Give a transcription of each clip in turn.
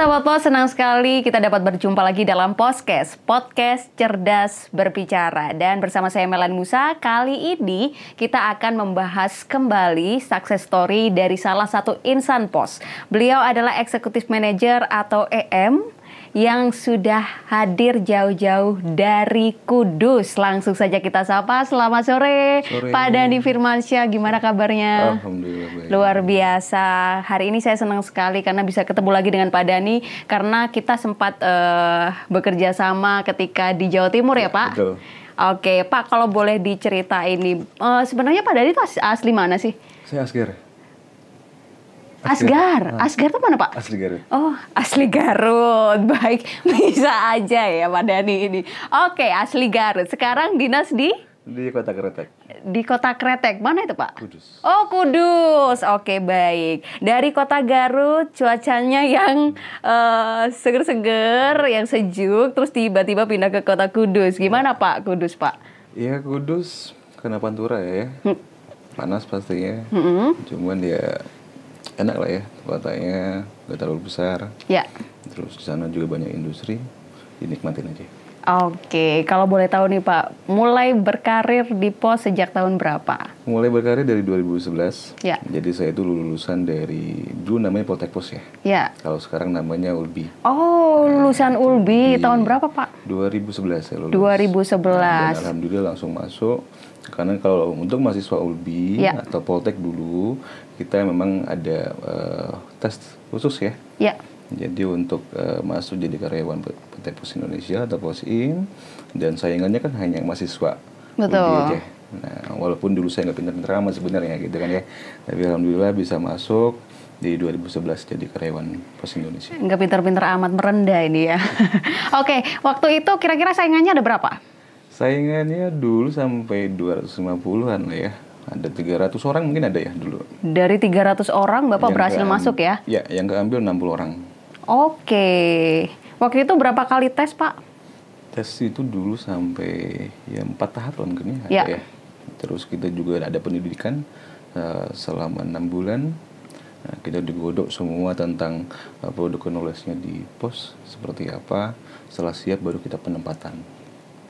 Sahabat Pos, senang sekali kita dapat berjumpa lagi dalam Podcast Cerdas Berbicara. Dan bersama saya Melan Musa, kali ini kita akan membahas kembali success story dari salah satu insan pos. Beliau adalah Executive Manager atau EM yang sudah hadir jauh-jauh dari Kudus. Langsung saja kita sapa. Selamat sore. Pak Dhani Firmansyah, gimana kabarnya? Alhamdulillah baik. Luar biasa. Hari ini saya senang sekali karena bisa ketemu lagi dengan Pak Dhani, karena kita sempat bekerja sama ketika di Jawa Timur ya Pak? Betul. Oke Pak, kalau boleh diceritain nih, sebenarnya Pak Dhani itu asli mana sih? Saya Asgar. Asgar itu mana Pak? Asli Garut. Oh, asli Garut. Baik, bisa aja ya Pak Dhani ini. Oke, asli Garut. Sekarang dinas di Kota Kretek. Di Kota Kretek. Mana itu Pak? Kudus. Oh, Kudus. Oke, baik. Dari Kota Garut, cuacanya yang seger-seger, yang sejuk, terus tiba-tiba pindah ke Kota Kudus. Gimana Pak Kudus, Pak? Iya, Kudus kena Pantura ya. Panas pastinya. Cuman ya enak lah ya, kotanya gak terlalu besar. Ya. Terus di sana juga banyak industri, dinikmatin aja. Oke, kalau boleh tahu nih Pak, mulai berkarir di pos sejak tahun berapa? Mulai berkarir dari 2011. Ya. Jadi saya itu lulusan dari, dulu namanya Poltek Pos ya. Ya. Kalau sekarang namanya Ulbi. Oh, lulusan Ulbi. Tahun berapa Pak? 2011 saya lulus. 2011. Dan alhamdulillah langsung masuk. Karena kalau untuk mahasiswa Ulbi atau Poltek dulu, kita memang ada tes khusus ya. Ya. Jadi untuk masuk jadi karyawan PT Pos Indonesia atau Posim, dan saingannya kan hanya mahasiswa Betul. Ulbi aja. Nah, walaupun dulu saya nggak pintar-pintar amat sebenarnya gitu kan ya, tapi alhamdulillah bisa masuk di 2011 jadi karyawan Pos Indonesia. Nggak pintar-pintar amat, merendah ini ya. Oke, waktu itu kira-kira saingannya ada berapa? Saingannya dulu sampai 250-an lah ya. Ada 300 orang mungkin ada ya dulu. Dari 300 orang Bapak berhasil masuk ya? Ya, yang keambil 60 orang. Oke. Waktu itu berapa kali tes Pak? Tes itu dulu sampai ya 4 tahap lah mungkin ya. Ya. Terus kita juga ada pendidikan selama 6 bulan. Nah, kita digodok semua tentang produk knowledge-nya di pos seperti apa. Setelah siap baru kita penempatan.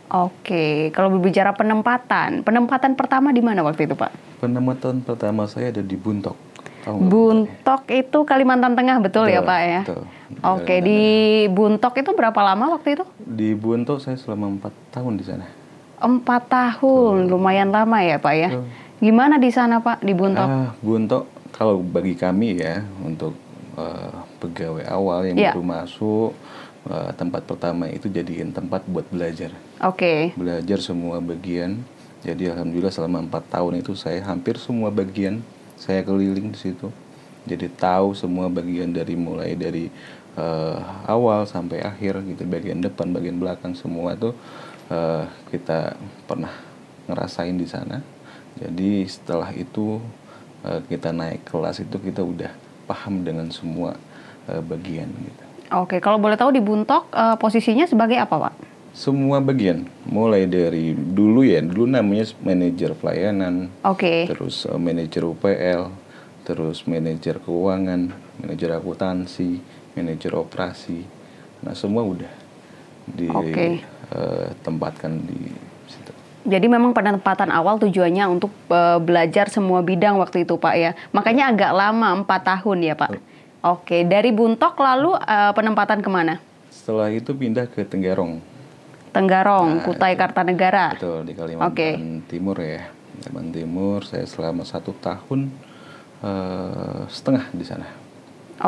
Oke, kalau berbicara penempatan pertama di mana waktu itu Pak? Penempatan pertama saya ada di Buntok. Buntok itu Kalimantan Tengah, betul ya Pak ya? Betul. Oke, di Buntok itu berapa lama waktu itu? Di Buntok saya selama 4 tahun di sana. 4 tahun, lumayan lama ya Pak ya? Gimana di sana Pak, di Buntok? Buntok kalau bagi kami ya, untuk pegawai awal yang baru masuk, tempat pertama itu jadiin tempat buat belajar. Oke. Belajar semua bagian. Jadi alhamdulillah selama 4 tahun itu saya hampir semua bagian saya keliling di situ. Jadi tahu semua bagian mulai dari awal sampai akhir gitu, bagian depan, bagian belakang semua itu kita pernah ngerasain di sana. Jadi setelah itu kita naik kelas itu kita udah paham dengan semua bagian gitu. Oke, kalau boleh tahu di Buntok posisinya sebagai apa Pak? Semua bagian, mulai dari dulu namanya manajer pelayanan, terus manajer UPL, terus manajer keuangan, manajer akuntansi, manajer operasi. Nah semua udah ditempatkan di situ. Jadi memang penempatan awal tujuannya untuk belajar semua bidang waktu itu Pak ya. Makanya agak lama, 4 tahun ya Pak. Oke, dari Buntok lalu penempatan kemana? Setelah itu pindah ke Tenggarong. Kutai Kartanegara. Betul, di Kalimantan Timur ya. Kalimantan Timur, saya selama 1 tahun setengah di sana.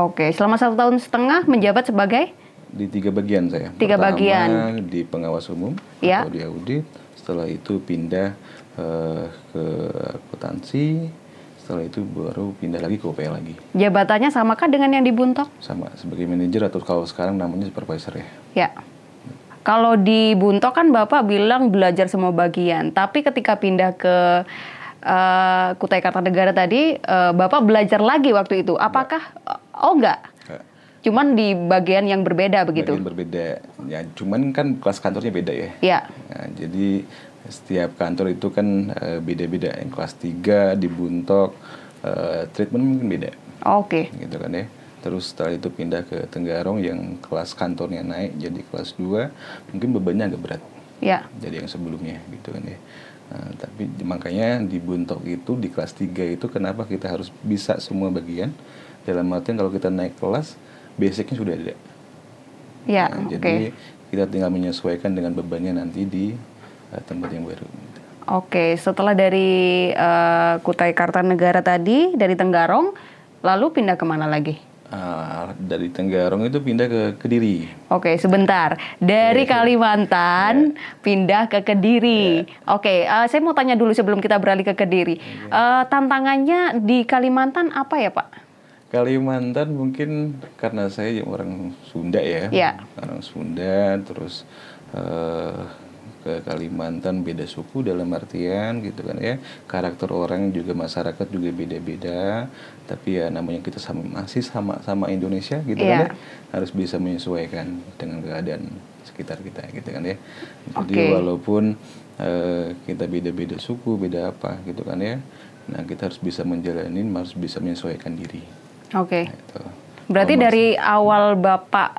Oke, selama 1 tahun setengah menjabat sebagai? Di 3 bagian saya. 3 bagian. Pertama di pengawas umum atau di audit. Setelah itu pindah ke akuntansi. Setelah itu baru pindah lagi ke UPL lagi. Jabatannya samakah dengan yang di Buntok? Sama, sebagai manajer atau kalau sekarang namanya supervisor ya. Ya. Kalau di Buntok kan Bapak bilang belajar semua bagian. Tapi ketika pindah ke Kutai Kartanegara tadi, Bapak belajar lagi waktu itu. Apakah? Enggak. Cuman di bagian yang berbeda begitu? Bagian berbeda. Ya, cuman kan kelas kantornya beda ya. Ya. Nah, jadi setiap kantor itu kan beda-beda. Yang kelas 3 di Buntok treatment mungkin beda. Oke. Gitu kan ya. Terus setelah itu pindah ke Tenggarong yang kelas kantornya naik jadi kelas 2, mungkin bebannya agak berat. Ya. Jadi yang sebelumnya gitu kan ya. Nah, tapi makanya di Buntok itu di kelas 3 itu kenapa kita harus bisa semua bagian. Dalam artian kalau kita naik kelas, basicnya sudah ada. Ya, nah, jadi kita tinggal menyesuaikan dengan bebannya nanti di tempat yang baru. Oke, setelah dari Kutai Kartanegara tadi, dari Tenggarong, lalu pindah kemana lagi? Dari Tenggarong itu pindah ke Kediri. Oke, sebentar. Dari Kalimantan pindah ke Kediri. Oke, saya mau tanya dulu sebelum kita beralih ke Kediri. Tantangannya di Kalimantan apa ya, Pak? Kalimantan mungkin karena saya orang Sunda ya. Orang Sunda, terus ke Kalimantan beda suku dalam artian gitu kan ya, karakter orang juga masyarakat juga beda-beda, tapi ya namanya kita masih sama Indonesia gitu kan ya, harus bisa menyesuaikan dengan keadaan sekitar kita gitu kan ya. Jadi walaupun kita beda-beda suku, beda apa gitu kan ya, nah kita harus bisa menjalani, harus bisa menyesuaikan diri. Oke. Gitu. Berarti dari awal Bapak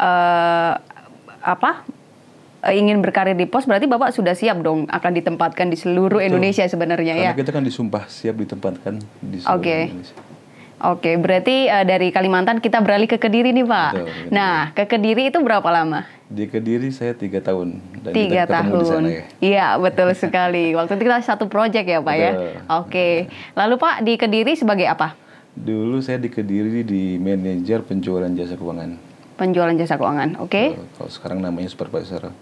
ingin berkarir di pos, berarti Bapak sudah siap dong akan ditempatkan di seluruh Indonesia sebenarnya. Karena kita kan disumpah siap ditempatkan di seluruh Indonesia. Oke, berarti dari Kalimantan kita beralih ke Kediri nih Pak. Betul, nah, ke Kediri itu berapa lama? Di Kediri saya 3 tahun. Dan 3 tahun. Di sana, ya? Iya, betul sekali. Waktu itu kita satu proyek ya Pak ya. Oke. Lalu Pak di Kediri sebagai apa? Dulu saya di Kediri di manajer penjualan jasa keuangan. Penjualan jasa keuangan, oke. Kalau sekarang namanya supervisor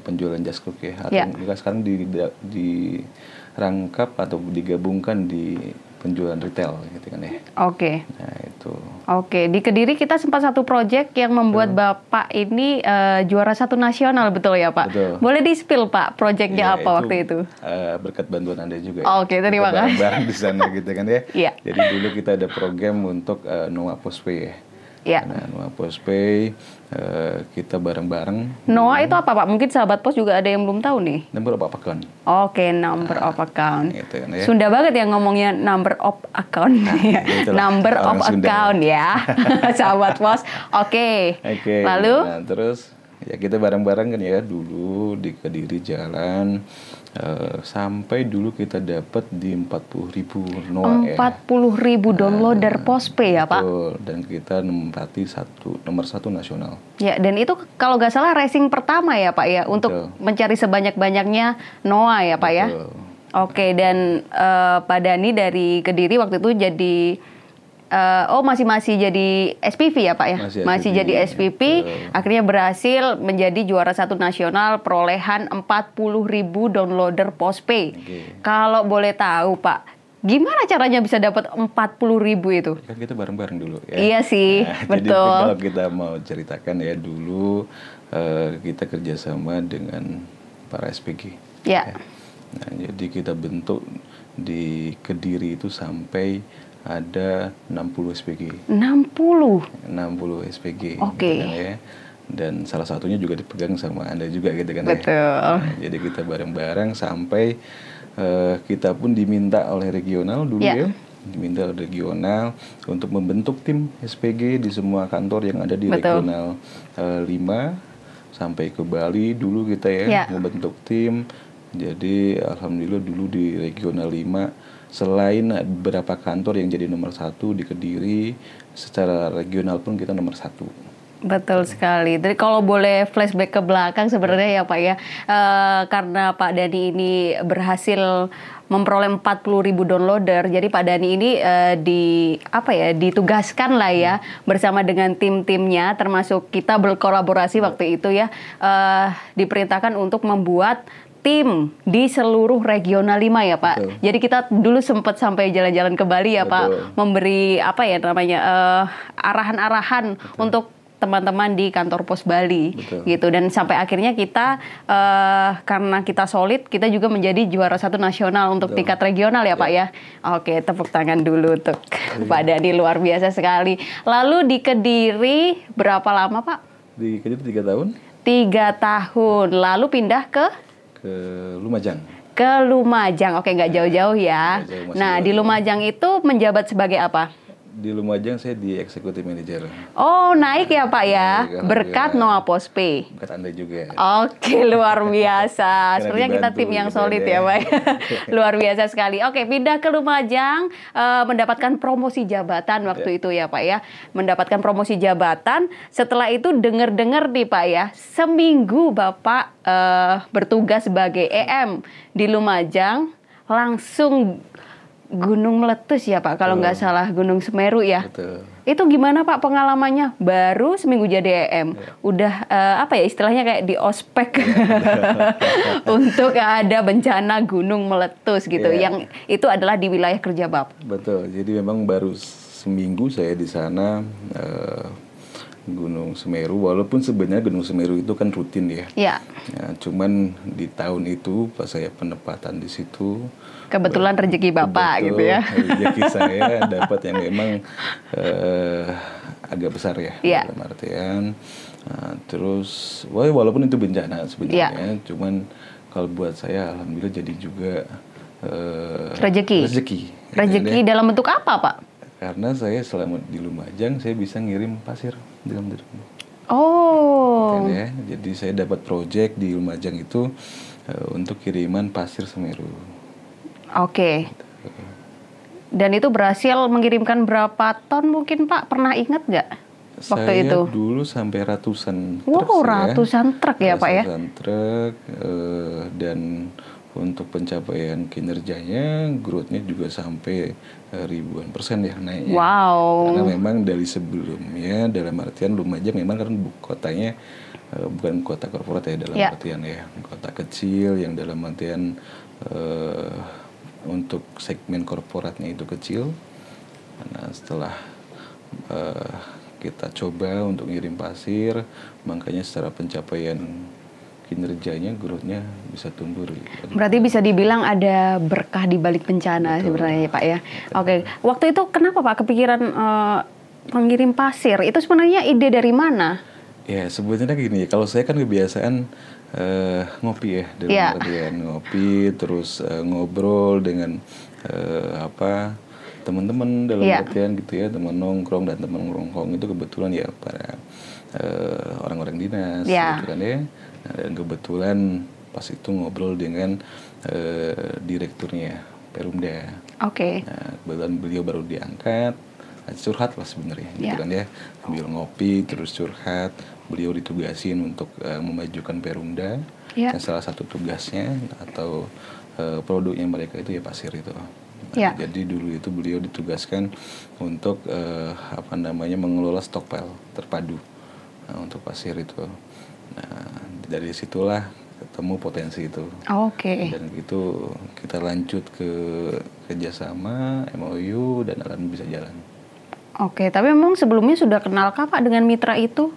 penjualan jasa keuangan. Atau sekarang dirangkap atau digabungkan di penjualan retail gitu kan ya. Oke. Nah itu. Oke, di Kediri kita sempat satu proyek yang membuat Bapak ini juara 1 nasional, betul ya Pak? Betul. Boleh di-spill Pak, proyeknya apa waktu itu? Berkat bantuan Anda juga. Oke, terima kasih. Bareng di sana gitu kan ya. Iya. Jadi dulu kita ada program untuk Noah Postpay ya. Ya. Nah, Noah Postpay kita bareng-bareng. Noah itu apa Pak? Mungkin sahabat pos juga ada yang belum tahu nih. Number of account. Oke, number of account. Gitu, ya. Sunda banget ya ngomongnya number of account. Number of account ya. Sahabat pos. Oke. Lalu? Nah, terus ya kita bareng-bareng kan ya dulu di Kediri jalan. Sampai dulu kita dapat di 40.000 Noah 40.000 downloader Postpay ya Pak? Betul, dan kita menempati nomor 1 nasional. Ya, dan itu kalau nggak salah racing pertama ya Pak ya, untuk mencari sebanyak-banyaknya Noah ya Pak ya? Oke, dan Pak Dhani dari Kediri waktu itu jadi masih jadi SPV ya Pak ya? Masih jadi SPV, akhirnya berhasil menjadi juara 1 nasional perolehan 40.000 downloader Postpay. Kalau boleh tahu Pak, gimana caranya bisa dapat 40.000 itu? Kan kita bareng-bareng dulu ya. Iya sih, betul. Jadi kalau kita mau ceritakan ya dulu kita kerjasama dengan para SPG. Ya. Nah, jadi kita bentuk di Kediri itu sampai ada 60 SPG. 60 SPG. Oke. Gitu kan, ya. Dan salah satunya juga dipegang sama Anda juga gitu kan. Betul. Ya. Nah, jadi kita bareng-bareng sampai kita pun diminta oleh regional dulu ya. Diminta oleh regional untuk membentuk tim SPG di semua kantor yang ada di regional 5 sampai ke Bali dulu kita membentuk tim. Jadi alhamdulillah dulu di regional 5 selain beberapa kantor yang jadi nomor 1 di Kediri, secara regional pun kita nomor 1. Betul sekali. Jadi kalau boleh flashback ke belakang sebenarnya ya Pak ya, karena Pak Dhani ini berhasil memperoleh 40.000 downloader, jadi Pak Dhani ini ditugaskan lah ya bersama dengan tim-timnya, termasuk kita berkolaborasi waktu itu ya, diperintahkan untuk membuat tim di seluruh regional 5 ya Pak. Betul. Jadi kita dulu sempat sampai jalan-jalan ke Bali ya Pak, memberi arahan-arahan untuk teman-teman di kantor pos Bali. Betul. Gitu, dan sampai akhirnya kita karena kita solid, kita juga menjadi juara 1 nasional untuk tingkat regional ya Pak ya. Oke, tepuk tangan dulu untuk Pak Dhani, luar biasa sekali. Lalu di Kediri berapa lama Pak? Di Kediri 3 tahun. 3 tahun, lalu pindah ke Lumajang. Ke Lumajang, oke, nggak jauh-jauh ya. Nah, di Lumajang itu menjabat sebagai apa? Di Lumajang saya di Executive Manager. Oh, naik ya Pak ya? Naik, Berkat alhamdulillah. Noah Postpay. Berkat Anda juga. Oke, luar biasa. Karena Sepertinya kita dibantu tim yang gitu solid kan ya, ya. Pak. Luar biasa sekali. Oke, pindah ke Lumajang, mendapatkan promosi jabatan waktu itu ya, Pak ya. Mendapatkan promosi jabatan. Setelah itu dengar-dengar nih, Pak ya, seminggu Bapak bertugas sebagai EM di Lumajang, langsung gunung meletus ya Pak, kalau nggak salah Gunung Semeru ya. Betul. Itu gimana Pak pengalamannya? Baru seminggu jadi EM, udah apa ya istilahnya kayak di ospek untuk ada bencana gunung meletus gitu. Yang itu adalah di wilayah kerja Bapak. Betul. Jadi memang baru seminggu saya di sana Gunung Semeru. Walaupun sebenarnya Gunung Semeru itu kan rutin ya. Iya. Ya, cuman di tahun itu pas saya penempatan di situ. Kebetulan rezeki Bapak gitu ya. Rezeki saya dapat yang memang agak besar ya. Iya. Dalam artian terus walaupun itu bencana sebenarnya, cuman kalau buat saya alhamdulillah jadi juga rezeki. Rezeki dalam bentuk apa Pak? Karena saya selama di Lumajang saya bisa ngirim pasir dalam diri. Oh. Ya, jadi saya dapat proyek di Lumajang itu untuk kiriman pasir Semeru. Oke. Dan itu berhasil mengirimkan berapa ton mungkin Pak? Pernah ingat nggak waktu saya itu? Dulu sampai ratusan truk. Wow, ratusan truk ya Pak ya? Ratusan truk, dan untuk pencapaian kinerjanya, growth-nya juga sampai ribuan persen ya naiknya. Wow. Karena memang dari sebelumnya, dalam artian Lumajang memang kan kotanya bukan kota korporat ya, dalam artian ya kota kecil yang dalam artian untuk segmen korporatnya itu kecil. Nah setelah kita coba untuk ngirim pasir, makanya secara pencapaian kinerjanya, growth-nya bisa tumbuh. Berarti bisa dibilang ada berkah di balik bencana. Betul. Sebenarnya Pak ya. Oke, waktu itu kenapa Pak kepikiran mengirim pasir? Itu sebenarnya ide dari mana? Ya sebenarnya gini, kalau saya kan kebiasaan ngopi ya, dalam artian ngopi, terus ngobrol dengan teman-teman dalam artian gitu ya, teman nongkrong dan teman nongkrong itu kebetulan ya para orang-orang dinas gitu kan ya. Nah, dan kebetulan pas itu ngobrol dengan direkturnya Perumda. Oke. Nah, kebetulan beliau baru diangkat, curhat lah sebenarnya gitu kan ya, sambil ngopi terus curhat. Beliau ditugasin untuk memajukan Perumda. Nah, salah satu tugasnya atau produknya mereka itu ya pasir itu. Nah, jadi dulu itu beliau ditugaskan untuk mengelola stockpile terpadu untuk pasir itu. Nah, dari situlah ketemu potensi itu. Oke. Dan gitu kita lanjut ke kerjasama, MOU, dan alhamdulillah bisa jalan. Oke, tapi memang sebelumnya sudah kenal Pak dengan mitra itu?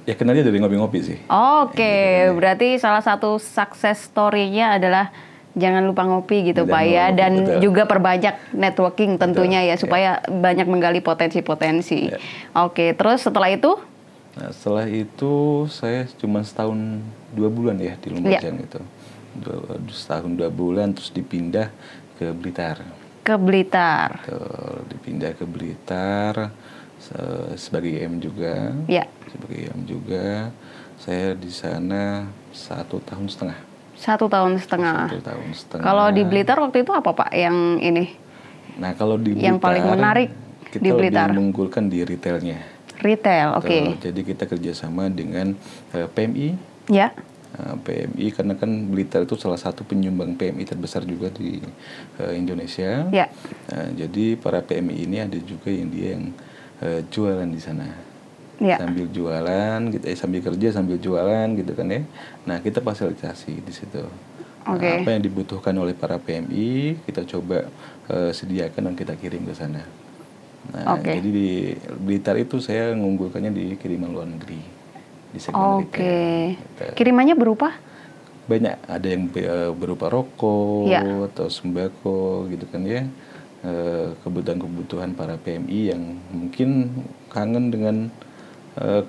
Ya kenalnya dari ngopi-ngopi sih. Oke, berarti salah satu success story-nya adalah jangan lupa ngopi gitu Pak ya, dan juga perbanyak networking tentunya ya supaya banyak menggali potensi-potensi. Oke, terus setelah itu? Nah, setelah itu saya cuma setahun 2 bulan ya di Lumajang itu. Setahun 2 bulan terus dipindah ke Blitar. Ke Blitar. Betul, dipindah ke Blitar sebagai IM juga. Sebagai IM juga. Saya di sana 1,5 tahun. 1,5 tahun. 1,5 tahun. Kalau di Blitar waktu itu apa Pak yang ini? Nah kalau di Blitar, yang paling menarik kita di Blitar? lebih mengunggulkan di retailnya. Retail, oke. Jadi kita kerjasama dengan PMI. Ya. PMI karena kan Blitar itu salah satu penyumbang PMI terbesar juga di Indonesia. Ya. Jadi para PMI ini ada juga yang jualan di sana. Ya. Sambil jualan, gitu, sambil kerja sambil jualan gitu kan ya. Nah kita fasilitasi di situ. Apa yang dibutuhkan oleh para PMI kita coba sediakan dan kita kirim ke sana. Nah, jadi di Blitar itu saya mengunggulkannya di kiriman luar negeri di segmen retail. Gitu. Kirimannya berupa? Banyak, ada yang berupa rokok atau sembako gitu kan ya. Kebutuhan-kebutuhan para PMI yang mungkin kangen dengan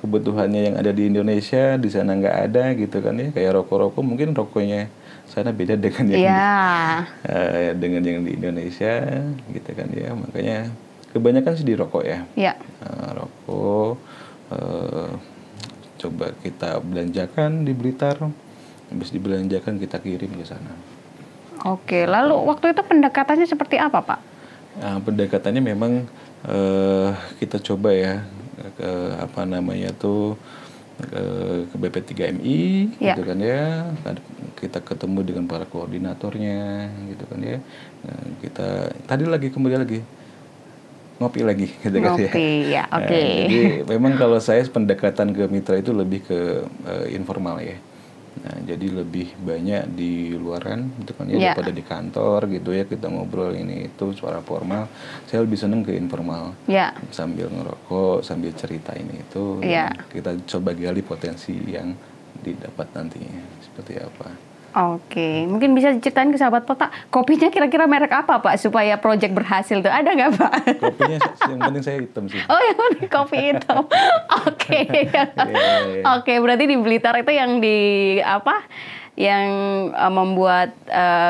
kebutuhannya yang ada di Indonesia, di sana nggak ada gitu kan ya. Kayak rokok-rokok mungkin rokoknya sana beda dengan yang dengan yang di Indonesia gitu kan ya. Makanya kebanyakan sih di rokok ya. Ya. Rokok coba kita belanjakan di Blitar, habis dibelanjakan kita kirim ke sana. Oke, lalu waktu itu pendekatannya seperti apa, Pak? Pendekatannya memang kita coba ya ke ke BP3MI gitu kan ya. Kita ketemu dengan para koordinatornya gitu kan ya. Nah, kita kembali lagi ngopi lagi gitu kan ya. Ngopi ya, oke. Jadi memang kalau saya pendekatan ke mitra itu lebih ke informal ya. Nah, jadi lebih banyak di luaran gitu kan ya, daripada di kantor gitu ya, kita ngobrol ini itu suara formal. Saya lebih seneng ke informal. Sambil ngerokok, sambil cerita ini itu. Kita coba gali potensi yang didapat nantinya seperti apa. Oke, mungkin bisa diceritain ke sahabat Pota, kopinya kira-kira merek apa Pak supaya project berhasil tuh, ada nggak Pak? Kopinya yang penting saya hitam sih. Oh, yang penting kopi hitam. Oke. Oke, berarti di Blitar itu yang yang membuat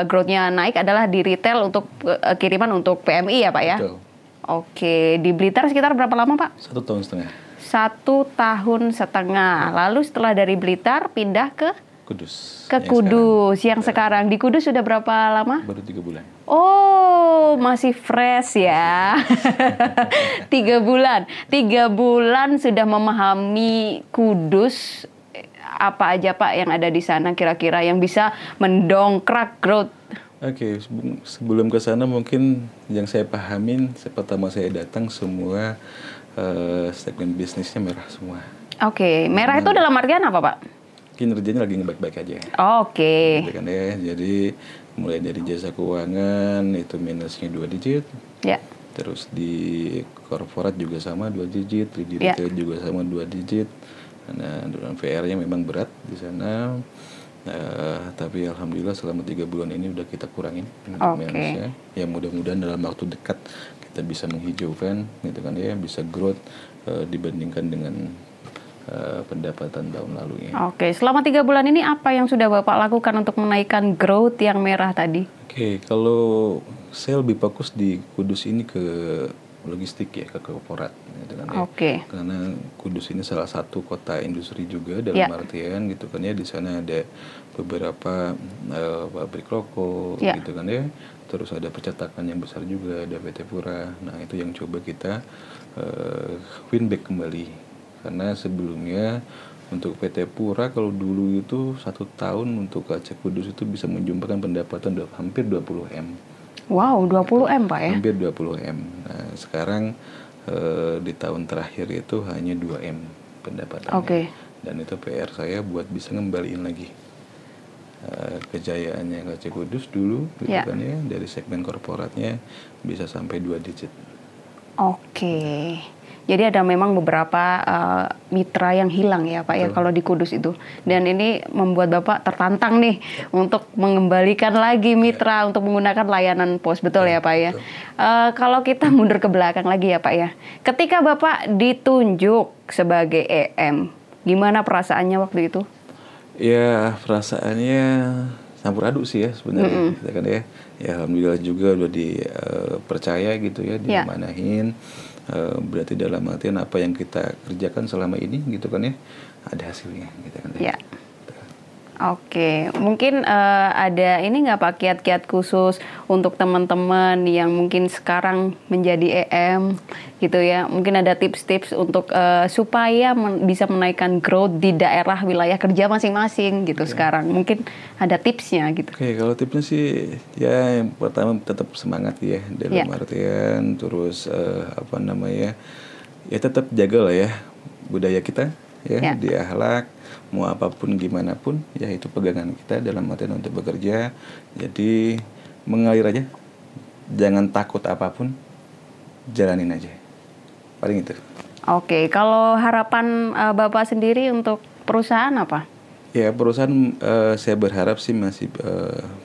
growth-nya naik adalah di retail untuk kiriman untuk PMI ya Pak ya? Betul. Oke, di Blitar sekitar berapa lama Pak? 1 tahun setengah. 1 tahun setengah. Lalu setelah dari Blitar pindah ke Kudus. Ke Kudus yang sekarang. Di Kudus sudah berapa lama? Baru 3 bulan. Oh, masih fresh ya. 3 bulan. 3 bulan sudah memahami Kudus. Apa aja Pak yang ada di sana kira-kira yang bisa mendongkrak growth? Oke, sebelum ke sana mungkin yang saya pahamin pertama saya datang semua segmen bisnisnya merah semua. Oke, merah itu dalam artian apa Pak? Kinerjanya lagi baik-baik aja. Oke. Gitu kan ya. Jadi mulai dari jasa keuangan itu minusnya 2 digit. Ya. Terus di korporat juga sama 2 digit, di retail juga sama 2 digit. Nah, dengan VR-nya memang berat di sana. Tapi alhamdulillah selama 3 bulan ini udah kita kurangin minusnya. Ya mudah-mudahan dalam waktu dekat kita bisa menghijaukan gitu kan ya, bisa growth dibandingkan dengan pendapatan tahun lalu ya. Oke, selama 3 bulan ini apa yang sudah Bapak lakukan untuk menaikkan growth yang merah tadi? Oke, kalau saya lebih fokus di Kudus ini ke logistik ya, ke korporat gitu kan ya. Karena Kudus ini salah satu kota industri juga dalam artian gitu kan ya, di sana ada beberapa pabrik rokok gitu kan ya. Terus ada percetakan yang besar juga, ada PT Pura. Nah, itu yang coba kita win back kembali. Karena sebelumnya untuk PT Pura kalau dulu itu 1 tahun untuk KC Kudus itu bisa menjumpakan pendapatan hampir 20 M. Wow, 20 M Pak ya? Hampir 20 M. Nah, sekarang di tahun terakhir itu hanya 2 M pendapatannya. Dan itu PR saya buat bisa ngembaliin lagi kejayaannya KC Kudus dulu gitu kan ya, dari segmen korporatnya bisa sampai 2 digit. Jadi ada memang beberapa mitra yang hilang ya Pak ya kalau di Kudus itu. Dan ini membuat Bapak tertantang nih untuk mengembalikan lagi mitra untuk menggunakan layanan pos. Betul ya Pak ya? Kalau kita mundur ke belakang lagi ya Pak ya. Ketika Bapak ditunjuk sebagai EM, gimana perasaannya waktu itu? Ya perasaannya campur aduk sih ya sebenarnya. Kan ya. Ya alhamdulillah juga udah dipercaya gitu ya, dimanahin. Berarti dalam artian apa yang kita kerjakan selama ini gitu kan ya, ada hasilnya gitu kan ya. Mungkin ada ini nggak Pak kiat-kiat khusus untuk teman-teman yang mungkin sekarang menjadi EM gitu ya, mungkin ada tips-tips untuk supaya bisa menaikkan growth di daerah wilayah kerja masing-masing gitu sekarang, mungkin ada tipsnya gitu. Kalau tipsnya sih ya yang pertama tetap semangat ya dalam artian terus ya tetap jaga lah ya budaya kita ya di akhlak, mau apapun gimana pun ya itu pegangan kita dalam artian untuk bekerja. Jadi mengalir aja, jangan takut apapun, jalanin aja, paling itu. Kalau harapan Bapak sendiri untuk perusahaan apa? Ya perusahaan saya berharap sih masih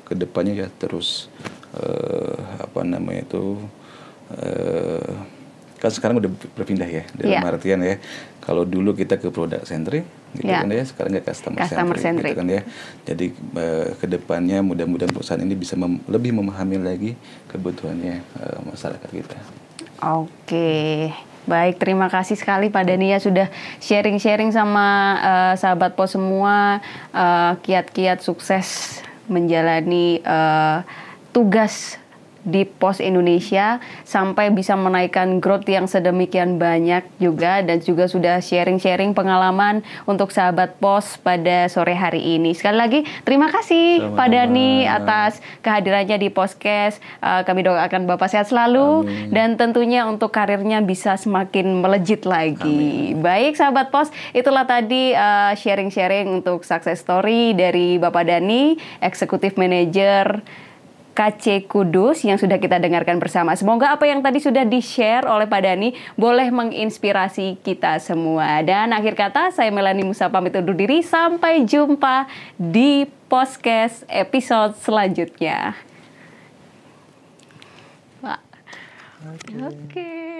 kedepannya ya terus kan sekarang udah berpindah ya dalam artian ya, kalau dulu kita ke produk centric gitu kan ya, sekarang ke customer centric gitu kan ya. Jadi kedepannya mudah-mudahan perusahaan ini bisa lebih memahami lagi kebutuhannya masyarakat kita. Oke, baik, terima kasih sekali Pak Dhani ya sudah sharing-sharing sama sahabat pos semua, kiat-kiat sukses menjalani tugas di Pos Indonesia sampai bisa menaikkan growth yang sedemikian banyak juga, dan juga sudah sharing-sharing pengalaman untuk sahabat Pos pada sore hari ini. Sekali lagi terima kasih Sama-sama. Pak Dhani atas kehadirannya di Podcast. Kami doakan Bapak sehat selalu. Amin. Dan tentunya untuk karirnya bisa semakin melejit lagi. Baik sahabat Pos, itulah tadi sharing-sharing untuk success story dari Bapak Dhani, Executive Manager KC Kudus yang sudah kita dengarkan bersama. Semoga apa yang tadi sudah di-share oleh Pak Dhani boleh menginspirasi kita semua. Dan akhir kata, saya Melanie Musa pamit undur diri. Sampai jumpa di podcast episode selanjutnya. Pak. Oke.